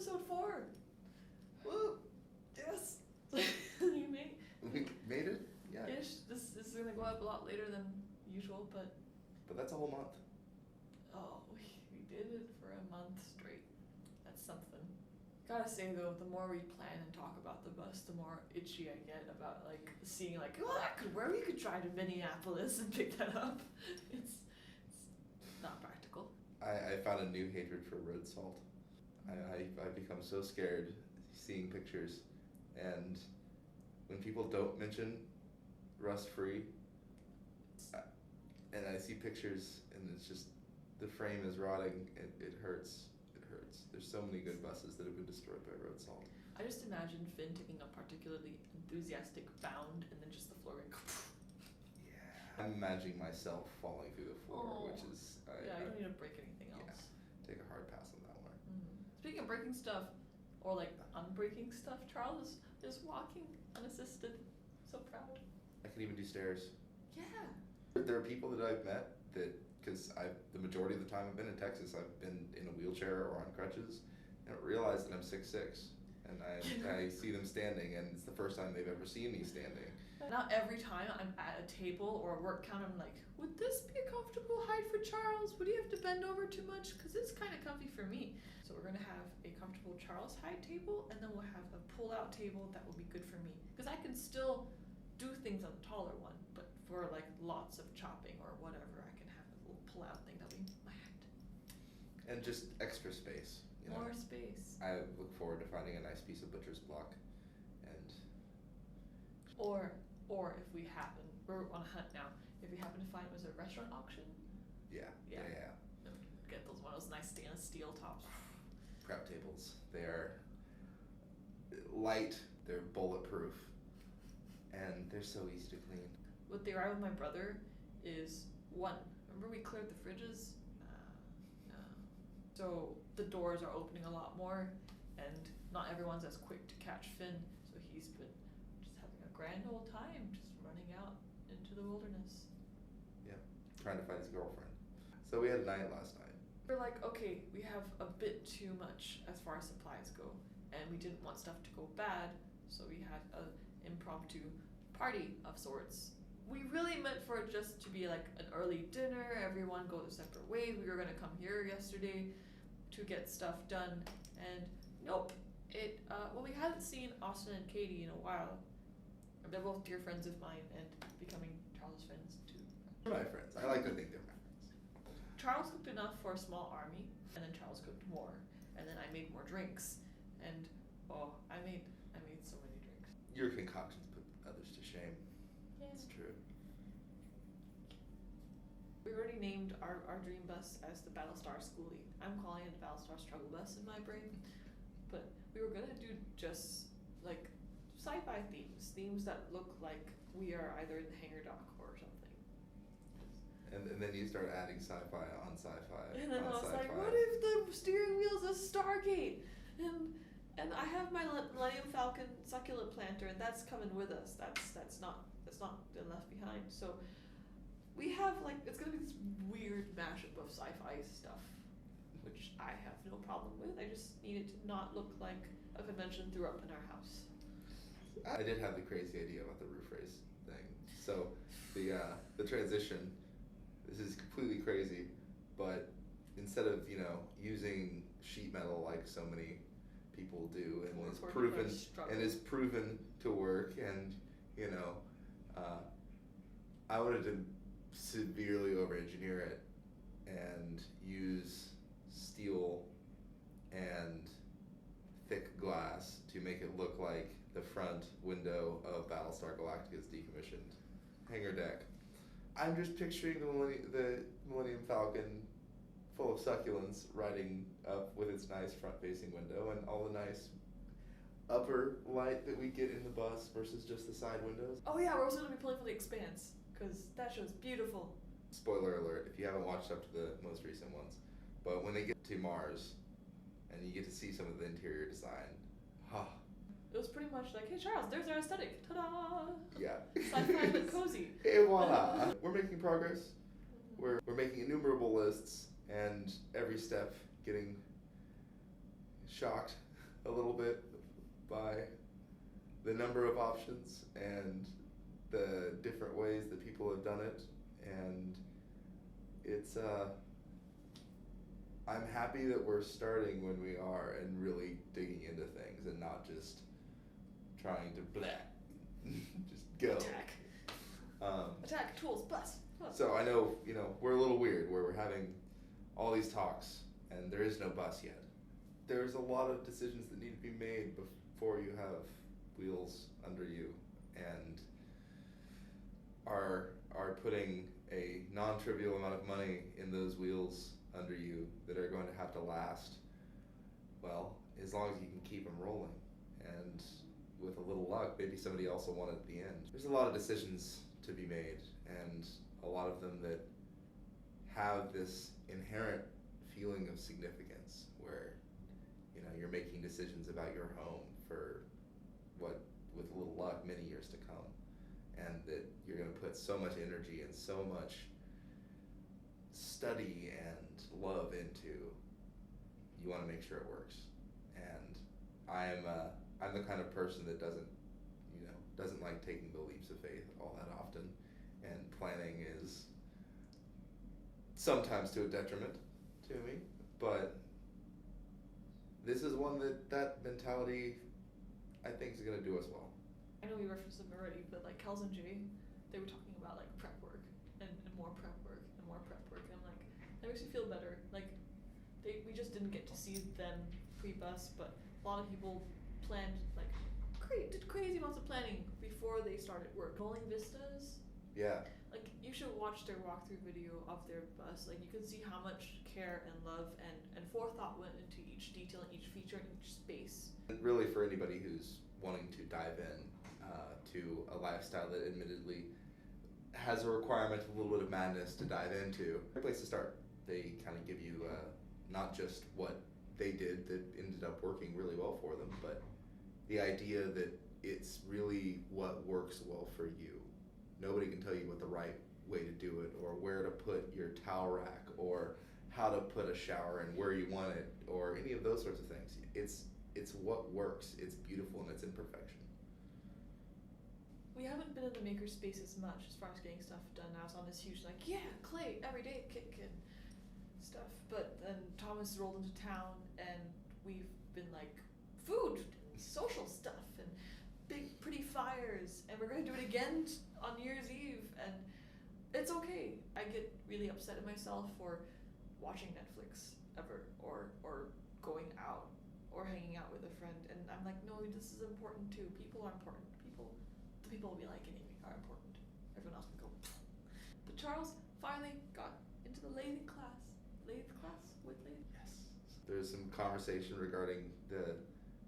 episode 4. Woo! Yes. We made it. Yeah. Ish. This is gonna go up a lot later than usual, but that's a whole month. oh, we did it for a month straight. That's something. Gotta say though, the more we plan and talk about the bus, the more itchy I get about like seeing like, oh, we could drive to Minneapolis and pick that up. It's not practical. I found a new hatred for road salt. I've become so scared seeing pictures, and when people don't mention rust-free, and I see pictures and it's just the frame is rotting, it hurts. It hurts. There's so many good buses that have been destroyed by road salt. I just imagine Finn taking a particularly enthusiastic bound and then just the floor going. Yeah. I'm imagining myself falling through the floor, which is you don't need to break anything else. Yeah, take a hard pass on that one. Speaking of breaking stuff, or like unbreaking stuff, Charles is walking unassisted. So proud. I can even do stairs. Yeah. There are people that I've met that, because the majority of the time I've been in Texas, I've been in a wheelchair or on crutches, and I realize that I'm 6'6", and I see them standing, and it's the first time they've ever seen me standing. Not every time I'm at a table or a work counter, I'm like, would this be a comfortable height for Charles? Would he have to bend over too much? Because it's kind of comfy for me. So we're going to have a comfortable Charles height table, and then we'll have a pull-out table that will be good for me. Because I can still do things on the taller one, but for like lots of chopping or whatever, I can have a little pull-out thing that'll be my height. And just extra space. More space. I look forward to finding a nice piece of butcher's block, and or if we happen, we're on a hunt now. If we happen to find it was a restaurant auction. Yeah. Get those one of those nice stainless steel tops. Prep tables. They are light. They're bulletproof, and they're so easy to clean. What they are with my brother is one. Remember we cleared the fridges? No. So the doors are opening a lot more, and not everyone's as quick to catch Finn. So he's been just having a grand old time, just running out into the wilderness. Yeah, trying to find his girlfriend. So we had a night last night. We're like, okay, we have a bit too much as far as supplies go, and we didn't want stuff to go bad, so we had an impromptu party of sorts. We really meant for it just to be like an early dinner, everyone go their separate ways. We were gonna come here yesterday to get stuff done, and nope. We hadn't seen Austin and Katie in a while. They're both dear friends of mine and becoming Charles' friends too. They're my friends. I like to think they're my friends. Charles cooked enough for a small army, and then Charles cooked more, and then I made more drinks, and I made so many drinks. Your concoctions put others to shame. Yeah. It's true. We already named our dream bus as the Battlestar Skoolie. I'm calling it the Battlestar Struggle Bus in my brain, but we were gonna do just like sci-fi themes that look like we are either in the hangar dock or something. And then you start adding sci-fi on sci-fi. And then I was sci-fi. like, what if the steering wheel's a Stargate? And I have my Millennium Falcon succulent planter, and that's coming with us. That's not been left behind. So we have like, it's gonna be this weird mashup of sci-fi stuff, which I have no problem with. I just need it to not look like a convention threw up in our house. I did have the crazy idea about the roof race thing. So the transition, this is completely crazy, but instead of using sheet metal like so many people do, and it's proven to work, and I wanted to severely over-engineer it and use steel and thick glass to make it look like the front window of Battlestar Galactica's decommissioned hangar deck. I'm just picturing the Millennium Falcon full of succulents riding up with its nice front-facing window and all the nice upper light that we get in the bus versus just the side windows. Oh yeah, we're also going to be pulling for The Expanse, because that show's beautiful. Spoiler alert, if you haven't watched up to the most recent ones, but when they get to Mars and you get to see some of the interior design, it was pretty much like, hey Charles, there's our aesthetic, ta-da! Yeah. Sci-fi but cozy. Et voila! We're making progress. We're making innumerable lists, and every step getting shocked a little bit by the number of options and the different ways that people have done it, and it's I'm happy that we're starting when we are and really digging into things and not just trying to just go. Attack. Attack, tools, bus. So I know, we're a little weird where we're having all these talks and there is no bus yet. There's a lot of decisions that need to be made before you have wheels under you, and are putting a non-trivial amount of money in those wheels under you that are going to have to last, well, as long as you can keep them rolling. And with a little luck, maybe somebody else will want it at the end. There's a lot of decisions to be made, and a lot of them that have this inherent feeling of significance where, you're making decisions about your home for what, with a little luck, many years to come. And that you're going to put so much energy and so much study and love into. You want to make sure it works. And I'm the kind of person that doesn't like taking the leaps of faith all that often, and planning is sometimes to a detriment to me, but this is one that mentality I think is going to do us well. I know we referenced them already, but like Kels and Jay, they were talking about like prep work and more prep work and more prep work, and I'm like, that makes me feel better. Like we just didn't get to see them pre-bus, but a lot of people planned did crazy amounts of planning before they started work. Rolling vistas. Yeah. Like you should watch their walkthrough video of their bus. Like you can see how much care and love and forethought went into each detail and each feature and each space. Really, for anybody who's wanting to dive in to a lifestyle that admittedly has a requirement of a little bit of madness to dive into, great place to start. They kind of give you not just what they did that ended up working really well for them, but the idea that it's really what works well for you. Nobody can tell you what the right way to do it, or where to put your towel rack, or how to put a shower and where you want it, or any of those sorts of things. It's what works. It's beautiful in its imperfection. We haven't been in the makerspace as much as far as getting stuff done. I was on this huge clay every day kick and stuff. But then Thomas rolled into town and we've been like food, social stuff, and big pretty fires, and we're gonna do it again on New Year's Eve, and it's okay. I get really upset at myself for watching Netflix ever, or going out, or hanging out with a friend, and I'm like, no, this is important too. People are important. The people we like anyway are important. Everyone else can go. But Charles finally got into the lathe class with lathe. Yes. There's some conversation regarding the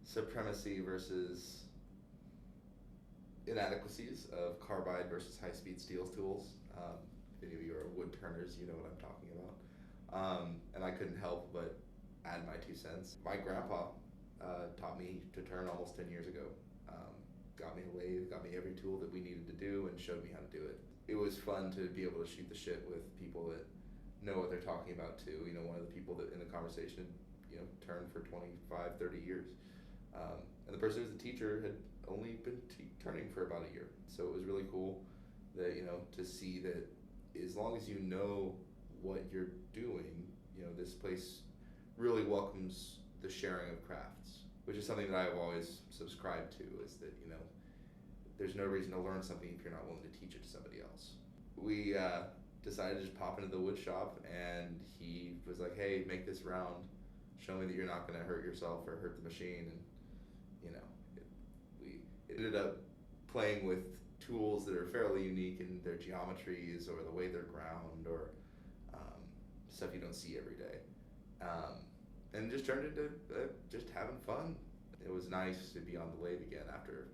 supremacy versus inadequacies of carbide versus high-speed steel tools. If any of you are wood turners, you know what I'm talking about. And I couldn't help but add my 2 cents. My grandpa taught me to turn almost 10 years ago. Got me a lathe, got me every tool that we needed to do, and showed me how to do it. It was fun to be able to shoot the shit with people that know what they're talking about too. One of the people that in the conversation, turned for 25, 30 years. And the person who was the teacher had only been turning for about a year. So it was really cool that, to see that as long as you know what you're doing, this place really welcomes the sharing of crafts, which is something that I've always subscribed to, is that, there's no reason to learn something if you're not willing to teach it to somebody else. We decided to just pop into the wood shop, and he was like, hey, make this round, show me that you're not gonna hurt yourself or hurt the machine, and we ended up playing with tools that are fairly unique in their geometries or the way they're ground, or stuff you don't see every day. And just turned into just having fun. It was nice to be on the lathe again after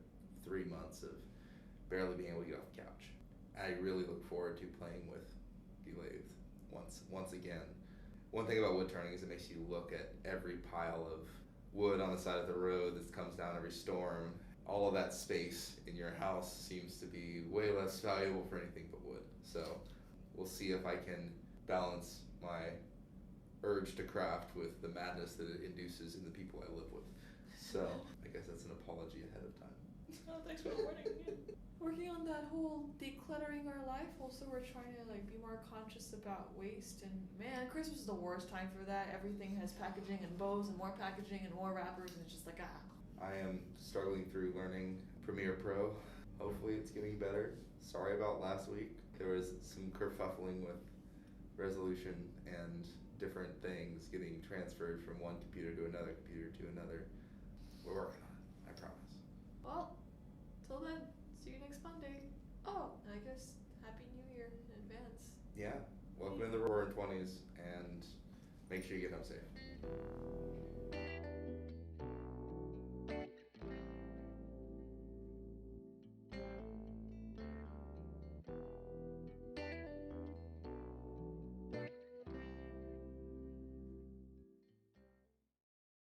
3 months of barely being able to get off the couch. I really look forward to playing with the lathe once again. One thing about wood turning is it makes you look at every pile of wood on the side of the road that comes down every storm. All of that space in your house seems to be way less valuable for anything but wood. So we'll see if I can balance my urge to craft with the madness that it induces in the people I live with. So I guess that's an apology ahead of time. Oh, thanks for warning me. Working on that whole decluttering our life. Also, we're trying to like be more conscious about waste. And man, Christmas is the worst time for that. Everything has packaging and bows and more packaging and more wrappers, and it's just like I am struggling through learning Premiere Pro. Hopefully, it's getting better. Sorry about last week. There was some kerfuffling with resolution and different things getting transferred from one computer to another computer to another. We're working on it. I promise. Well, till then. See you next Monday. Oh, and I guess Happy New Year in advance. Yeah. Welcome to the Roaring 20s, and make sure you get home safe.